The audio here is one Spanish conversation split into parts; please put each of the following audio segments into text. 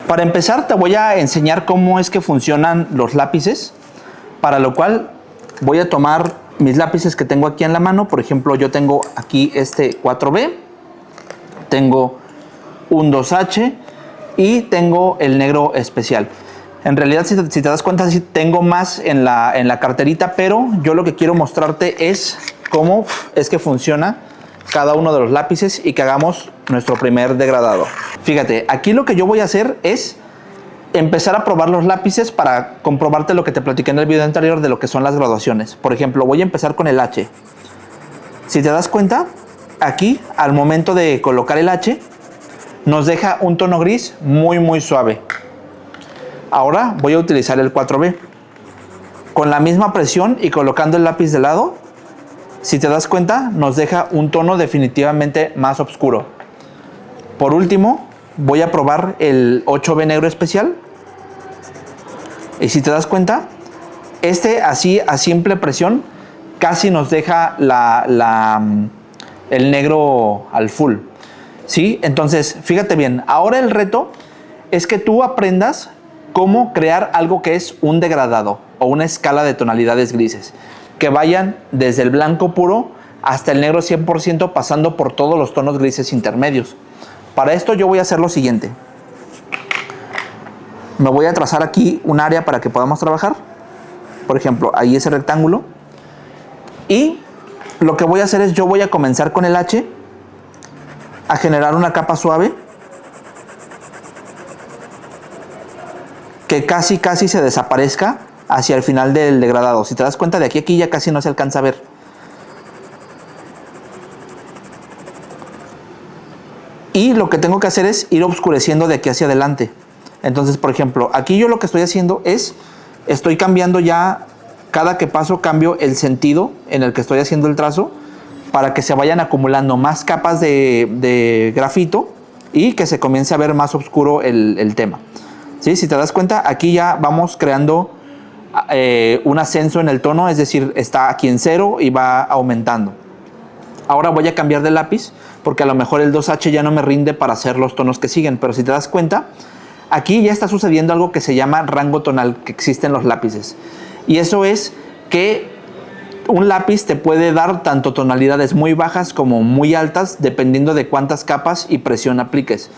Para empezar te voy a enseñar cómo es que funcionan los lápices, para lo cual voy a tomar mis lápices que tengo aquí en la mano. Por ejemplo, yo tengo aquí este 4B, tengo un 2H y tengo el negro especial. En realidad, si te das cuenta, sí tengo más en la carterita, pero yo lo que quiero mostrarte es cómo es que funciona cada uno de los lápices y que hagamos nuestro primer degradado. Fíjate, aquí lo que yo voy a hacer es empezar a probar los lápices para comprobarte lo que te platiqué en el video anterior de lo que son las graduaciones. Por ejemplo, voy a empezar con el H. Si te das cuenta, aquí al momento de colocar el H nos deja un tono gris muy suave. Ahora voy a utilizar el 4B. Con la misma presión y colocando el lápiz de lado, si te das cuenta, nos deja un tono definitivamente más oscuro. Por último, voy a probar el 8B negro especial. Y si te das cuenta, así a simple presión casi nos deja el negro al full. ¿Sí? Entonces, fíjate bien, ahora el reto es que tú aprendas cómo crear algo que es un degradado o una escala de tonalidades grises, que vayan desde el blanco puro hasta el negro 100%, pasando por todos los tonos grises intermedios. Para esto yo voy a hacer lo siguiente. Me voy a trazar aquí un área para que podamos trabajar. Por ejemplo, ahí ese rectángulo. Y lo que voy a hacer es, yo voy a comenzar con el H a generar una capa suave que casi se desaparezca hacia el final del degradado. Si te das cuenta, de aquí a aquí ya casi no se alcanza a ver. Y lo que tengo que hacer es ir oscureciendo de aquí hacia adelante. Entonces, por ejemplo, aquí yo lo que estoy haciendo es, estoy cambiando ya, cada que paso cambio el sentido en el que estoy haciendo el trazo, para que se vayan acumulando más capas de grafito y que se comience a ver más oscuro el tema. ¿Sí? Si te das cuenta, aquí ya vamos creando un ascenso en el tono, es decir, está aquí en 0 y va aumentando. Ahora voy a cambiar de lápiz porque a lo mejor el 2H ya no me rinde para hacer los tonos que siguen, pero si te das cuenta, aquí ya está sucediendo algo que se llama rango tonal que existe en los lápices. Y eso es que un lápiz te puede dar tanto tonalidades muy bajas como muy altas, dependiendo de cuántas capas y presión apliques.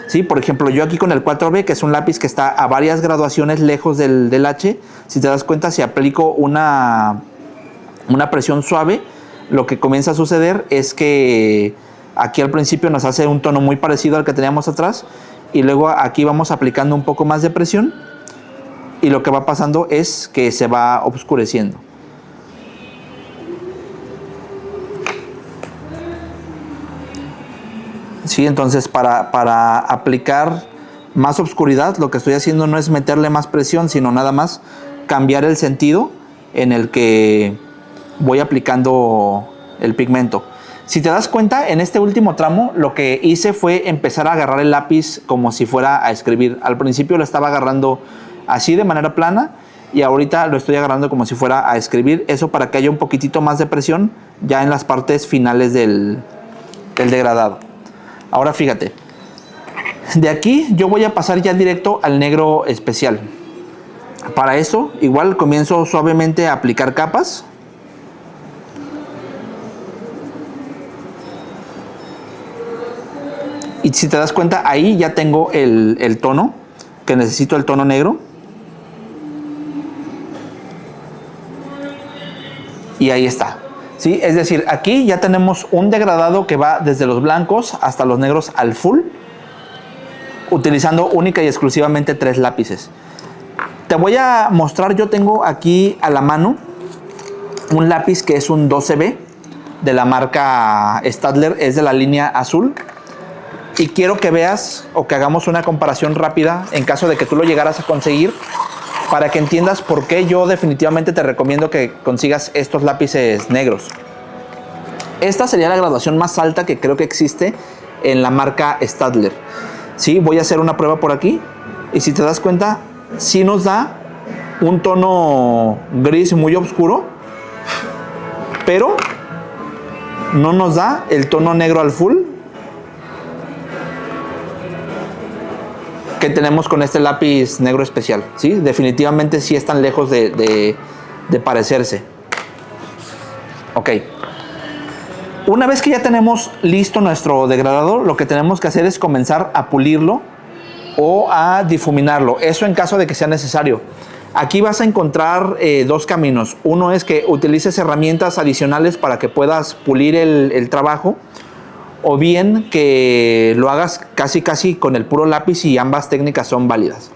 ¿Sí? Por ejemplo, yo aquí con el 4B, que es un lápiz que está a varias graduaciones lejos del H, si te das cuenta, si aplico una presión suave, lo que comienza a suceder es que aquí al principio nos hace un tono muy parecido al que teníamos atrás, y luego aquí vamos aplicando un poco más de presión, y lo que va pasando es que se va oscureciendo. Sí, entonces para aplicar más oscuridad, lo que estoy haciendo no es meterle más presión, sino nada más cambiar el sentido en el que voy aplicando el pigmento. Si te das cuenta, en este último tramo lo que hice fue empezar a agarrar el lápiz como si fuera a escribir. Al principio lo estaba agarrando así de manera plana y ahorita lo estoy agarrando como si fuera a escribir. Eso para que haya un poquitito más de presión ya en las partes finales del degradado. Ahora fíjate, de aquí yo voy a pasar ya directo al negro especial. Para eso igual comienzo suavemente a aplicar capas. Y si te das cuenta, ahí ya tengo el tono, que necesito el tono negro. Y ahí está. ¿Sí? Es decir, aquí ya tenemos un degradado que va desde los blancos hasta los negros al full, utilizando única y exclusivamente 3 lápices. Te voy a mostrar, yo tengo aquí a la mano un lápiz que es un 12B de la marca Staedtler, es de la línea azul. Y quiero que veas o que hagamos una comparación rápida en caso de que tú lo llegaras a conseguir, para que entiendas por qué yo definitivamente te recomiendo que consigas estos lápices negros. Esta sería la graduación más alta que creo que existe en la marca Staedtler. ¿Sí? Voy a hacer una prueba por aquí y si te das cuenta, sí nos da un tono gris muy oscuro, pero no nos da el tono negro al full, que que tenemos con este lápiz negro especial, ¿sí? Definitivamente sí están lejos de parecerse. Ok. Una vez que ya tenemos listo nuestro degradado, lo que tenemos que hacer es comenzar a pulirlo o a difuminarlo. Eso en caso de que sea necesario. Aquí vas a encontrar dos caminos. Uno es que utilices herramientas adicionales para que puedas pulir el trabajo, o bien que lo hagas casi con el puro lápiz, y ambas técnicas son válidas.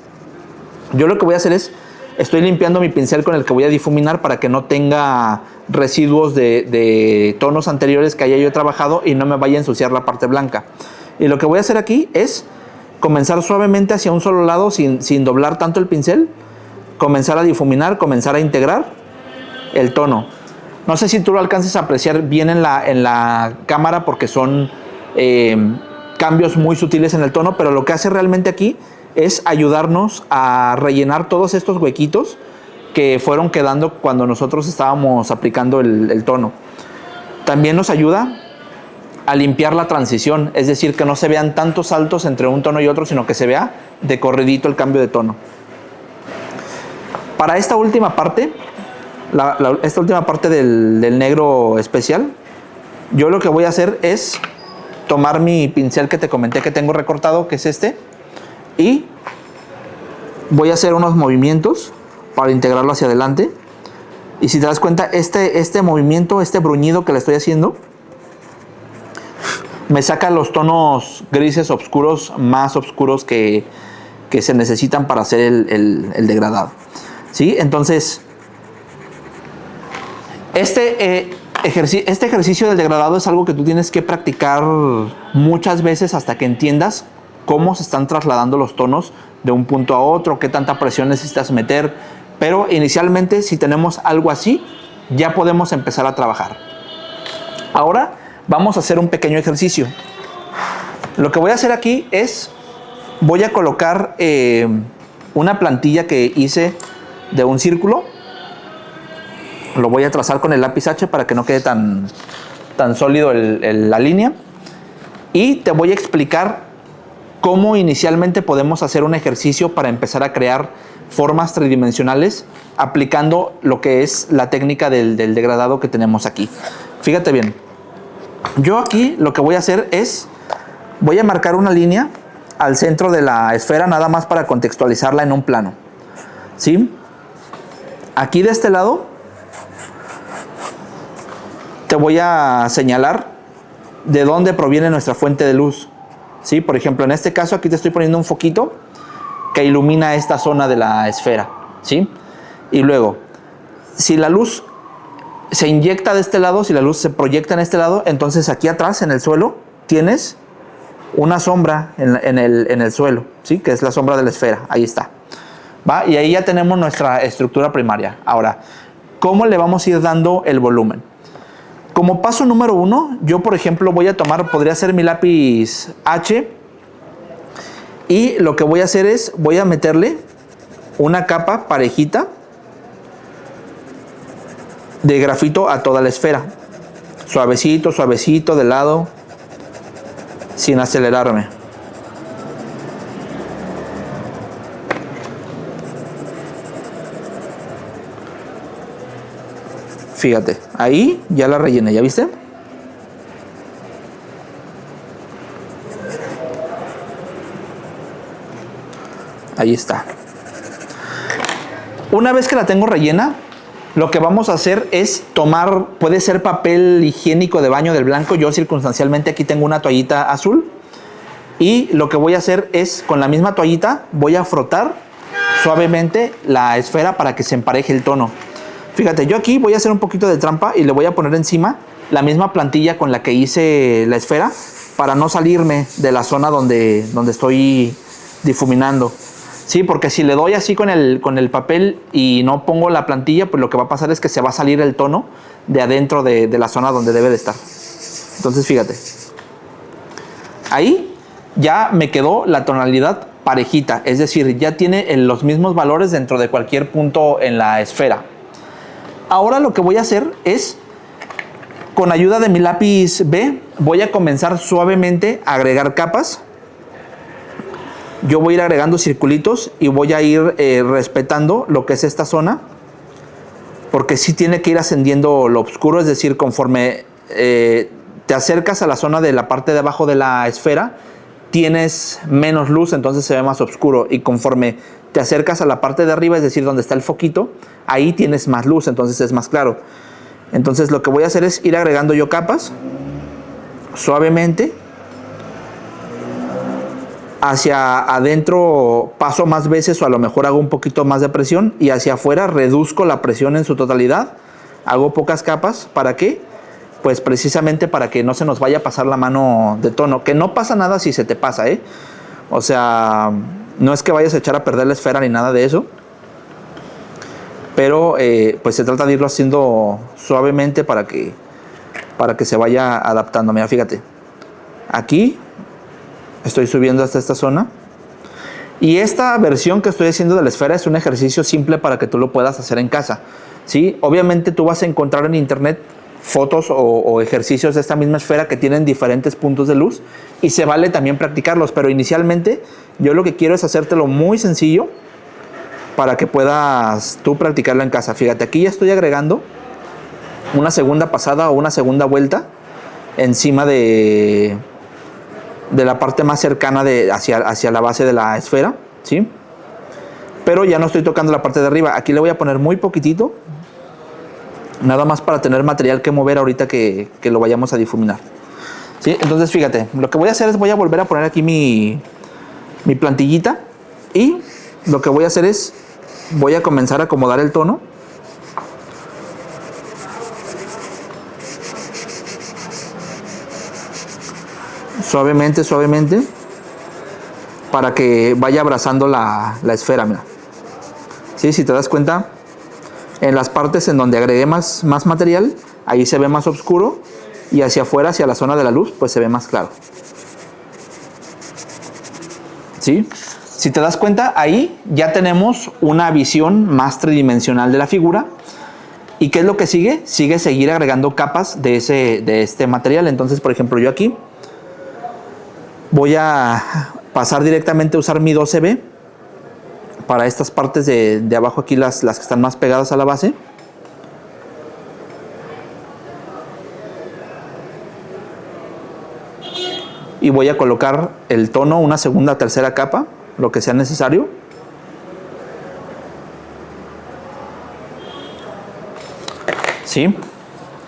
Yo lo que voy a hacer es, estoy limpiando mi pincel con el que voy a difuminar para que no tenga residuos de tonos anteriores que haya yo trabajado y no me vaya a ensuciar la parte blanca. Y lo que voy a hacer aquí es comenzar suavemente hacia un solo lado sin doblar tanto el pincel, comenzar a difuminar, comenzar a integrar el tono. No sé si tú lo alcances a apreciar bien en la cámara porque son cambios muy sutiles en el tono, pero lo que hace realmente aquí es ayudarnos a rellenar todos estos huequitos que fueron quedando cuando nosotros estábamos aplicando el tono. También nos ayuda a limpiar la transición, es decir, que no se vean tantos saltos entre un tono y otro, sino que se vea de corridito el cambio de tono. Para esta última parte, del negro especial, yo lo que voy a hacer es tomar mi pincel que te comenté que tengo recortado, que es este, y voy a hacer unos movimientos para integrarlo hacia adelante. Y si te das cuenta, este movimiento, este bruñido que le estoy haciendo, me saca los tonos grises oscuros, más oscuros que se necesitan para hacer el degradado, ¿sí? Entonces, este ejercicio del degradado es algo que tú tienes que practicar muchas veces hasta que entiendas cómo se están trasladando los tonos de un punto a otro, qué tanta presión necesitas meter. Pero inicialmente, si tenemos algo así, ya podemos empezar a trabajar. Ahora vamos a hacer un pequeño ejercicio. Lo que voy a hacer aquí es, voy a colocar una plantilla que hice de un círculo. Lo voy a trazar con el lápiz H para que no quede tan sólido la línea. Y te voy a explicar cómo inicialmente podemos hacer un ejercicio para empezar a crear formas tridimensionales aplicando lo que es la técnica del degradado que tenemos aquí. Fíjate bien. Yo aquí lo que voy a hacer es, voy a marcar una línea al centro de la esfera, nada más para contextualizarla en un plano, ¿sí? Aquí de este lado te voy a señalar de dónde proviene nuestra fuente de luz, ¿sí? Por ejemplo, en este caso aquí te estoy poniendo un foquito que ilumina esta zona de la esfera, ¿sí? Y luego, si la luz se inyecta de este lado, si la luz se proyecta en este lado, entonces aquí atrás en el suelo tienes una sombra en el suelo, ¿sí? Que es la sombra de la esfera, ahí está, ¿va? Y ahí ya tenemos nuestra estructura primaria. Ahora, ¿cómo le vamos a ir dando el volumen? Como paso número 1, yo por ejemplo voy a tomar, podría ser mi lápiz H, y lo que voy a hacer es, voy a meterle una capa parejita de grafito a toda la esfera. Suavecito, suavecito, de lado, sin acelerarme. Fíjate, ahí ya la rellené, ¿ya viste? Ahí está. Una vez que la tengo rellena, lo que vamos a hacer es tomar, puede ser papel higiénico de baño del blanco. Yo circunstancialmente aquí tengo una toallita azul. Y lo que voy a hacer es, con la misma toallita, voy a frotar suavemente la esfera para que se empareje el tono. Fíjate, yo aquí voy a hacer un poquito de trampa y le voy a poner encima la misma plantilla con la que hice la esfera para no salirme de la zona donde estoy difuminando. Sí, porque si le doy así con el papel y no pongo la plantilla, pues lo que va a pasar es que se va a salir el tono de adentro de la zona donde debe de estar. Entonces, fíjate. Ahí ya me quedó la tonalidad parejita, es decir, ya tiene los mismos valores dentro de cualquier punto en la esfera. Ahora lo que voy a hacer es, con ayuda de mi lápiz B, voy a comenzar suavemente a agregar capas yo voy a ir agregando circulitos y voy a ir respetando lo que es esta zona, porque sí tiene que ir ascendiendo lo oscuro, es decir, conforme te acercas a la zona de la parte de abajo de la esfera, tienes menos luz, entonces se ve más oscuro, y conforme te acercas a la parte de arriba, es decir, donde está el foquito, ahí tienes más luz, entonces es más claro. Entonces lo que voy a hacer es ir agregando yo capas suavemente. Hacia adentro paso más veces, o a lo mejor hago un poquito más de presión, y hacia afuera reduzco la presión en su totalidad. Hago pocas capas. ¿Para qué? Pues precisamente para que no se nos vaya a pasar la mano de tono, que no pasa nada si se te pasa, o sea, no es que vayas a echar a perder la esfera ni nada de eso, pero pues se trata de irlo haciendo suavemente para que se vaya adaptando. Mira, fíjate, aquí estoy subiendo hasta esta zona, y esta versión que estoy haciendo de la esfera es un ejercicio simple para que tú lo puedas hacer en casa, ¿sí? Obviamente tú vas a encontrar en internet fotos o ejercicios de esta misma esfera que tienen diferentes puntos de luz, y se vale también practicarlos, pero inicialmente yo lo que quiero es hacértelo muy sencillo para que puedas tú practicarlo en casa. Fíjate, aquí ya estoy agregando una segunda pasada o una segunda vuelta encima de la parte más cercana hacia la base de la esfera, ¿sí? Pero ya no estoy tocando la parte de arriba. Aquí le voy a poner muy poquitito, nada más para tener material que mover ahorita que lo vayamos a difuminar, ¿sí? Entonces fíjate, lo que voy a hacer es voy a volver a poner aquí mi plantillita, y lo que voy a hacer es voy a comenzar a acomodar el tono. Suavemente, suavemente, para que vaya abrazando la esfera, mira. ¿Sí? Si te das cuenta, en las partes en donde agregué más material, ahí se ve más oscuro, y hacia afuera, hacia la zona de la luz, pues se ve más claro. ¿Sí? Si te das cuenta, ahí ya tenemos una visión más tridimensional de la figura. ¿Y qué es lo que sigue? Sigue seguir agregando capas de este material. Entonces, por ejemplo, yo aquí voy a pasar directamente a usar mi 12B para estas partes de abajo, aquí las que están más pegadas a la base. Y voy a colocar el tono, una segunda, tercera capa, lo que sea necesario. ¿Sí?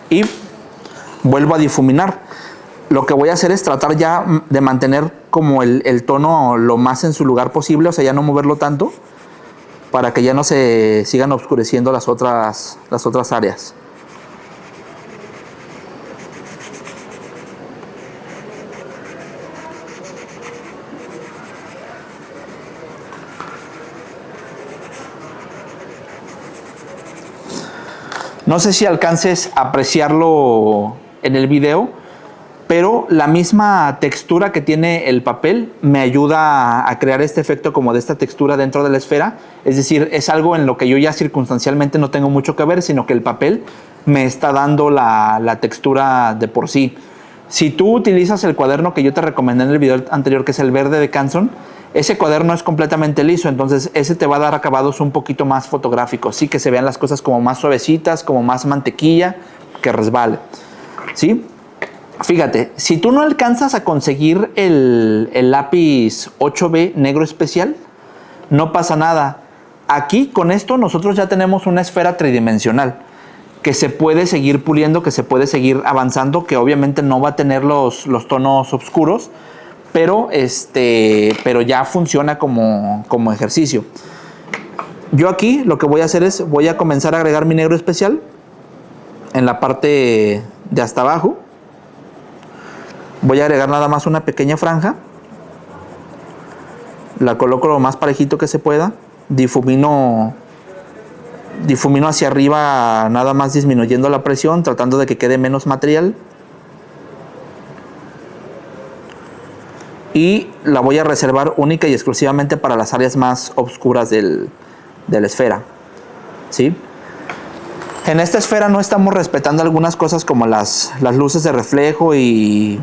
Y vuelvo a difuminar. Lo que voy a hacer es tratar ya de mantener como el tono lo más en su lugar posible, o sea, ya no moverlo tanto, para que ya no se sigan oscureciendo las otras áreas. No sé si alcances a apreciarlo en el video, pero la misma textura que tiene el papel me ayuda a crear este efecto como de esta textura dentro de la esfera. Es decir, es algo en lo que yo ya circunstancialmente no tengo mucho que ver, sino que el papel me está dando la textura de por sí. Si tú utilizas el cuaderno que yo te recomendé en el video anterior, que es el verde de Canson, ese cuaderno es completamente liso, entonces ese te va a dar acabados un poquito más fotográficos, sí, que se vean las cosas como más suavecitas, como más mantequilla, que resbale, ¿sí? Fíjate, si tú no alcanzas a conseguir el lápiz 8B negro especial, no pasa nada. Aquí con esto nosotros ya tenemos una esfera tridimensional que se puede seguir puliendo, que se puede seguir avanzando, que obviamente no va a tener los tonos oscuros, pero ya funciona como ejercicio. Yo aquí lo que voy a hacer es voy a comenzar a agregar mi negro especial en la parte de hasta abajo. Voy a agregar nada más una pequeña franja, la coloco lo más parejito que se pueda, difumino hacia arriba, nada más disminuyendo la presión, tratando de que quede menos material, y la voy a reservar única y exclusivamente para las áreas más oscuras de la esfera, ¿sí? En esta esfera no estamos respetando algunas cosas como las luces de reflejo y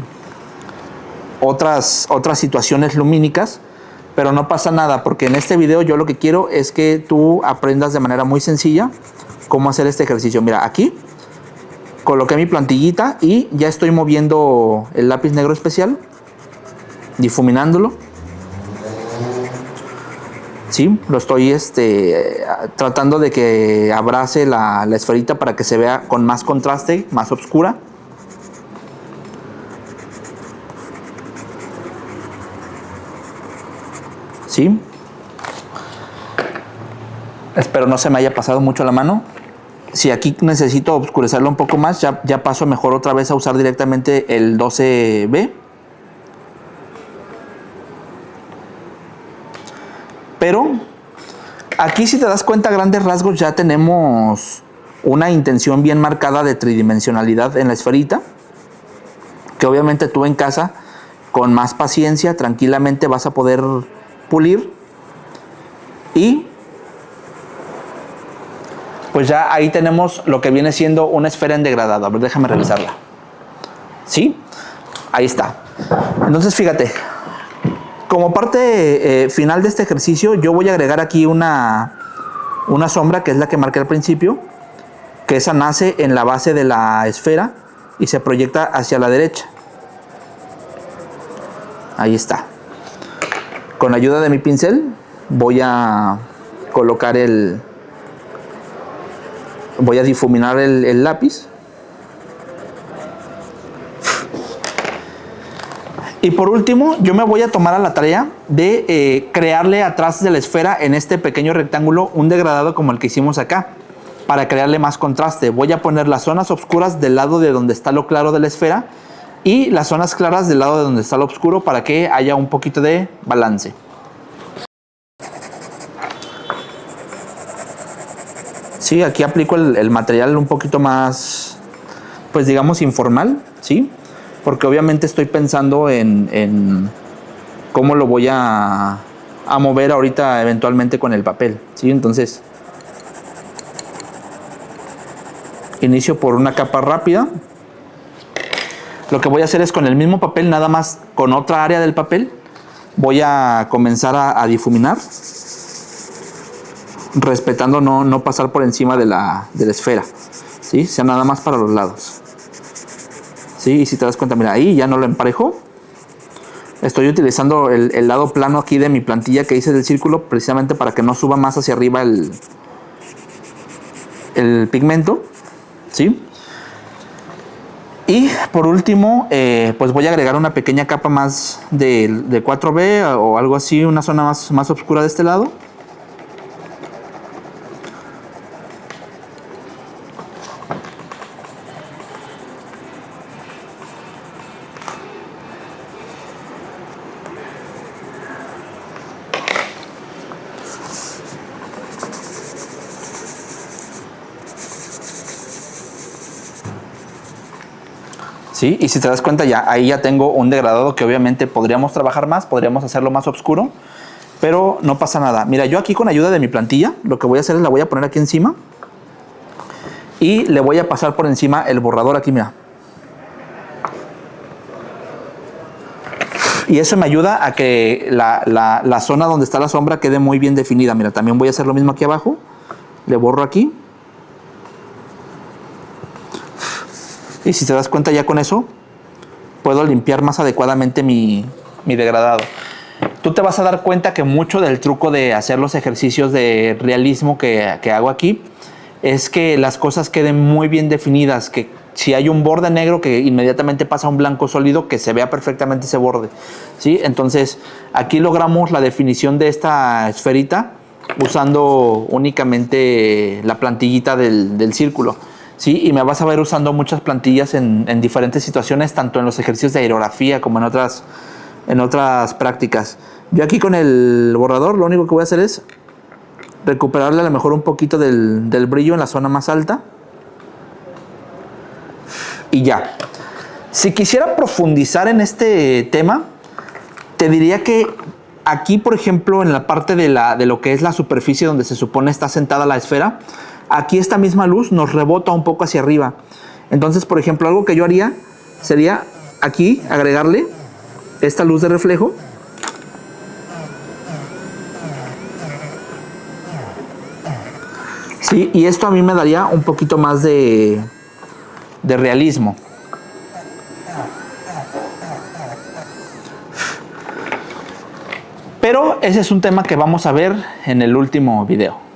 otras situaciones lumínicas, Pero no pasa nada, porque en este video yo lo que quiero es que tú aprendas de manera muy sencilla cómo hacer este ejercicio. Mira, aquí coloqué mi plantillita y ya estoy moviendo el lápiz negro especial, difuminándolo. Sí, lo estoy tratando de que abrace la esferita para que se vea con más contraste, más oscura. ¿Sí? Espero no se me haya pasado mucho la mano. Si aquí necesito oscurecerlo un poco más, ya paso mejor otra vez a usar directamente el 12B. Pero aquí, si te das cuenta, a grandes rasgos ya tenemos una intención bien marcada de tridimensionalidad en la esferita, que obviamente tú en casa, con más paciencia, tranquilamente vas a poder pulir. Y pues ya ahí tenemos lo que viene siendo una esfera en degradado. A ver, déjame revisarla. ¿Sí? Ahí está. Entonces, fíjate, como parte final de este ejercicio, yo voy a agregar aquí una sombra, que es la que marqué al principio, que esa nace en la base de la esfera y se proyecta hacia la derecha. Ahí está. Con la ayuda de mi pincel voy a colocar voy a difuminar el lápiz. Y por último, yo me voy a tomar a la tarea de crearle atrás de la esfera, en este pequeño rectángulo, un degradado como el que hicimos acá, para crearle más contraste. Voy a poner las zonas oscuras del lado de donde está lo claro de la esfera y las zonas claras del lado de donde está lo oscuro, para que haya un poquito de balance. Sí, aquí aplico el material un poquito más, pues digamos, informal, ¿sí? Porque obviamente estoy pensando en cómo lo voy a mover ahorita eventualmente con el papel, ¿sí? Entonces, inicio por una capa rápida. Lo que voy a hacer es, con el mismo papel, nada más con otra área del papel, voy a comenzar a difuminar, respetando no pasar por encima de la esfera, ¿sí? O sea, nada más para los lados. ¿Sí? Y si te das cuenta, mira, ahí ya no lo emparejo. Estoy utilizando el lado plano aquí de mi plantilla que hice del círculo, precisamente para que no suba más hacia arriba el pigmento, ¿sí? Y por último, pues voy a agregar una pequeña capa más de 4B o algo así, una zona más oscura de este lado. ¿Sí? Y si te das cuenta, ahí ya tengo un degradado que obviamente podríamos trabajar más, podríamos hacerlo más oscuro, pero no pasa nada. Mira, yo aquí con ayuda de mi plantilla, lo que voy a hacer es la voy a poner aquí encima y le voy a pasar por encima el borrador aquí, mira. Y eso me ayuda a que la zona donde está la sombra quede muy bien definida. Mira, también voy a hacer lo mismo aquí abajo. Le borro aquí. Y si te das cuenta, ya con eso puedo limpiar más adecuadamente mi degradado. Tú te vas a dar cuenta que mucho del truco de hacer los ejercicios de realismo que hago aquí es que las cosas queden muy bien definidas, que si hay un borde negro, que inmediatamente pasa a un blanco sólido, que se vea perfectamente ese borde, ¿sí? Entonces aquí logramos la definición de esta esferita usando únicamente la plantillita del círculo. Sí, y me vas a ver usando muchas plantillas en diferentes situaciones, tanto en los ejercicios de aerografía como en otras prácticas. Yo aquí con el borrador lo único que voy a hacer es recuperarle a lo mejor un poquito del brillo en la zona más alta. Y ya. Si quisiera profundizar en este tema, te diría que aquí, por ejemplo, en la parte de lo que es la superficie donde se supone está sentada la esfera, aquí esta misma luz nos rebota un poco hacia arriba. Entonces, por ejemplo, algo que yo haría sería aquí agregarle esta luz de reflejo Sí, y esto a mí me daría un poquito más de realismo. Pero ese es un tema que vamos a ver en el último video.